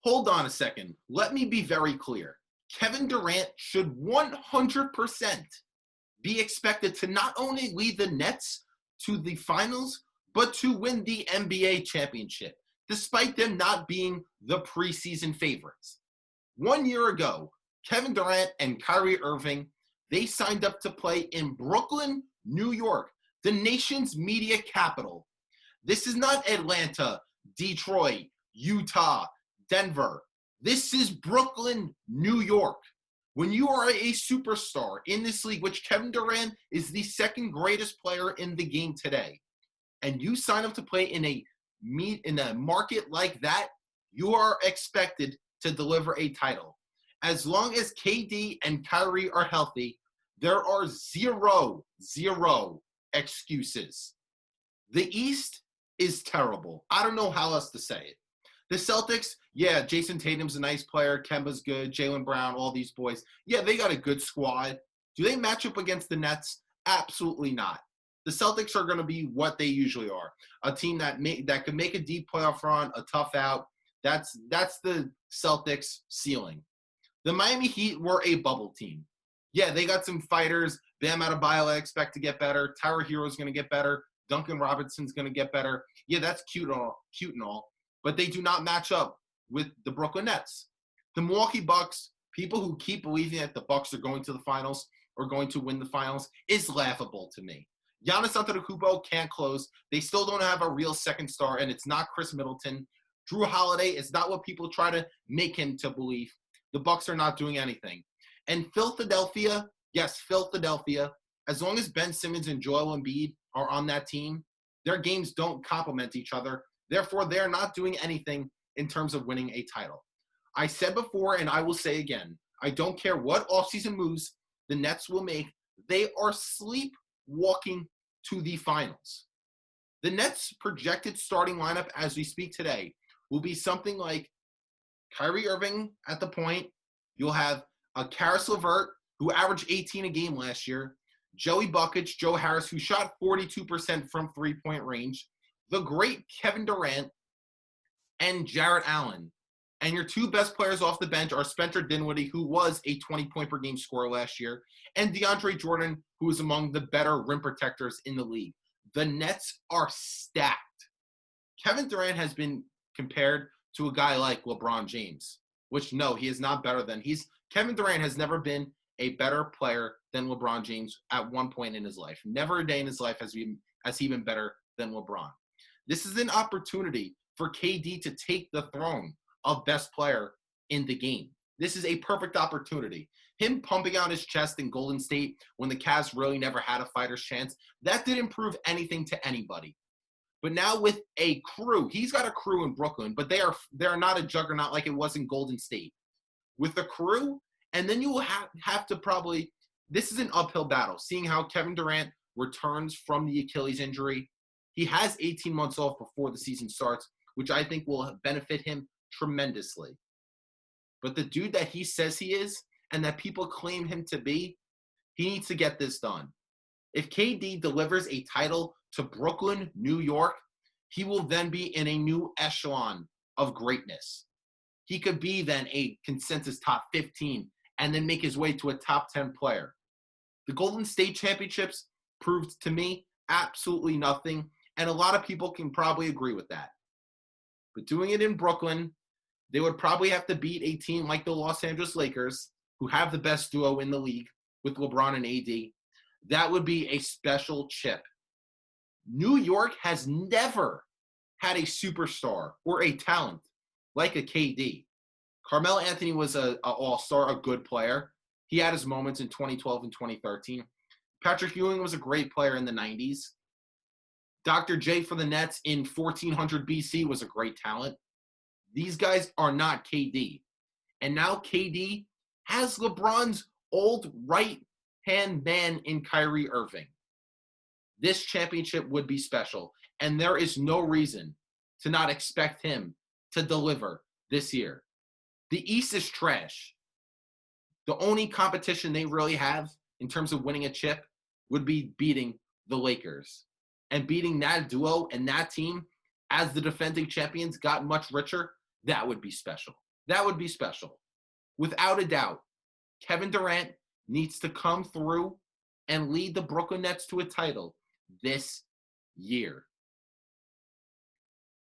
Hold on a second. Let me be very clear. Kevin Durant should 100% be expected to not only lead the Nets to the finals, but to win the NBA championship, despite them not being the preseason favorites. 1 year ago, Kevin Durant and Kyrie Irving, they signed up to play in Brooklyn, New York, the nation's media capital. This is not Atlanta, Detroit, Utah, Denver. This is Brooklyn, New York. When you are a superstar in this league, which Kevin Durant is the second greatest player in the game today, and you sign up to play in a market like that, you are expected to deliver a title. As long as KD and Kyrie are healthy, there are zero excuses. The East is terrible. I don't know how else to say it. The Celtics, yeah, Jason Tatum's a nice player. Kemba's good. Jaylen Brown, all these boys. Yeah, they got a good squad. Do they match up against the Nets? Absolutely not. The Celtics are going to be what they usually are, a team that could make a deep playoff run, a tough out. That's the Celtics' ceiling. The Miami Heat were a bubble team. Yeah, they got some fighters. Bam Adebayo, I expect to get better. Tyler Hero's going to get better. Duncan Robinson's going to get better. Yeah, that's cute and all, but they do not match up with the Brooklyn Nets. The Milwaukee Bucks, people who keep believing that the Bucks are going to the finals or going to win the finals, is laughable to me. Giannis Antetokounmpo can't close. They still don't have a real second star, and it's not Chris Middleton. Drew Holiday is not what people try to make him to believe. The Bucks are not doing anything. And Philadelphia, yes, Philadelphia, as long as Ben Simmons and Joel Embiid are on that team, their games don't complement each other. Therefore, they're not doing anything in terms of winning a title. I said before, and I will say again, I don't care what offseason moves the Nets will make. They are sleepwalking to the finals. The Nets' projected starting lineup as we speak today will be something like Kyrie Irving at the point. You'll have a Karis LeVert, who averaged 18 a game last year. Joey Buckets, Joe Harris, who shot 42% from three-point range. The great Kevin Durant, and Jarrett Allen. And your two best players off the bench are Spencer Dinwiddie, who was a 20-point-per-game scorer last year, and DeAndre Jordan, who is among the better rim protectors in the league. The Nets are stacked. Kevin Durant has been compared to a guy like LeBron James, which, no, he is not better than Kevin Durant has never been a better player than LeBron James at one point in his life. Never a day in his life has he been better than LeBron. This is an opportunity for KD to take the throne of best player in the game. This is a perfect opportunity. Him pumping out his chest in Golden State when the Cavs really never had a fighter's chance, that didn't prove anything to anybody. But now with a crew, he's got a crew in Brooklyn, but they're not a juggernaut like it was in Golden State. With the crew, and then you will have to probably, this is an uphill battle, seeing how Kevin Durant returns from the Achilles injury. He has 18 months off before the season starts, which I think will benefit him tremendously. But the dude that he says he is, and that people claim him to be, he needs to get this done. If KD delivers a title to Brooklyn, New York, he will then be in a new echelon of greatness. He could be then a consensus top 15 and then make his way to a top 10 player. The Golden State Championships proved to me absolutely nothing, and a lot of people can probably agree with that. But doing it in Brooklyn, they would probably have to beat a team like the Los Angeles Lakers, who have the best duo in the league with LeBron and AD. That would be a special chip. New York has never had a superstar or a talent like a KD. Carmelo Anthony was an all-star, a good player. He had his moments in 2012 and 2013. Patrick Ewing was a great player in the 90s. Dr. J for the Nets in 1400 BC was a great talent. These guys are not KD. And now KD has LeBron's old right-hand man in Kyrie Irving. This championship would be special, and there is no reason to not expect him to deliver this year. The East is trash. The only competition they really have in terms of winning a chip would be beating the Lakers. And beating that duo and that team as the defending champions got much richer, that would be special. That would be special. Without a doubt, Kevin Durant needs to come through and lead the Brooklyn Nets to a title this year.